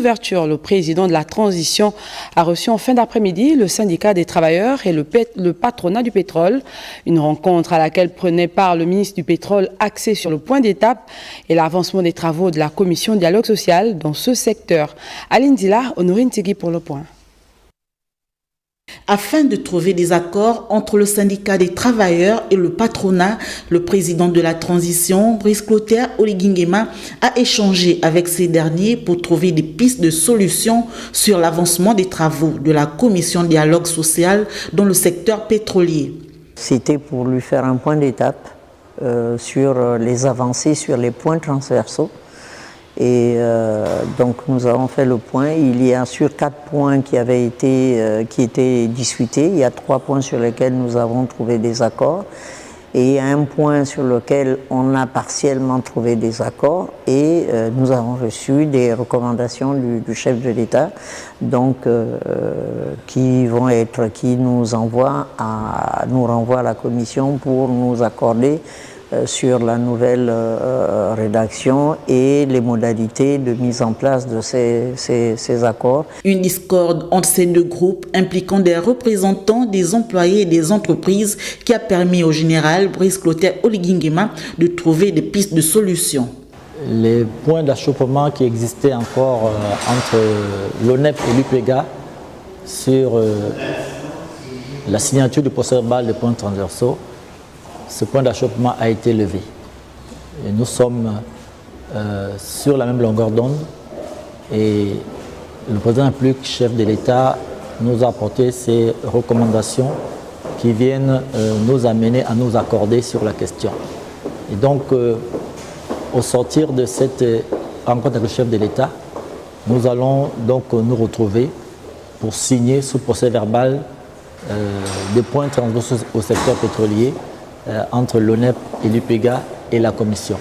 ouverture, le président de la transition a reçu en fin d'après-midi le syndicat des travailleurs et le patronat du pétrole. Une rencontre à laquelle prenait part le ministre du pétrole axée sur le point d'étape et l'avancement des travaux de la commission dialogue social dans ce secteur. Aline Dila, Honorine Tigui pour le point. Afin de trouver des accords entre le syndicat des travailleurs et le patronat, le président de la transition, Brice Clotaire Oligui Nguema, a échangé avec ces derniers pour trouver des pistes de solutions sur l'avancement des travaux de la commission dialogue social dans le secteur pétrolier. C'était pour lui faire un point d'étape sur les avancées, sur les points transversaux. Et donc nous avons fait le point. Il y a sur 4 points qui étaient discutés. Il y a 3 points sur lesquels nous avons trouvé des accords. Et il y a un point sur lequel on a partiellement trouvé des accords. Et nous avons reçu des recommandations du chef de l'État, donc qui nous renvoient à la commission pour nous accorder sur la nouvelle rédaction et les modalités de mise en place de ces accords. Une discorde entre ces deux groupes impliquant des représentants des employés et des entreprises qui a permis au général Brice Clotaire Oligui Nguema de trouver des pistes de solutions. Les points d'achoppement qui existaient encore entre l'ONEP et l'UPEGA sur la signature du procès-verbal des points transversaux, ce point d'achoppement a été levé. Et nous sommes sur la même longueur d'onde et le président Pluc, chef de l'État, nous a apporté ces recommandations qui viennent nous amener à nous accorder sur la question. Et donc, au sortir de cette rencontre avec le chef de l'État, nous allons donc nous retrouver pour signer sous procès-verbal des points transversaux au secteur pétrolier entre l'ONEP et l'UPEGA et la Commission.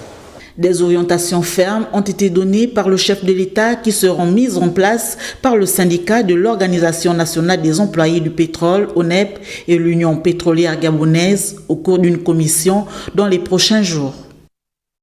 Des orientations fermes ont été données par le chef de l'État qui seront mises en place par le syndicat de l'Organisation nationale des employés du pétrole, ONEP, et l'Union pétrolière gabonaise au cours d'une commission dans les prochains jours.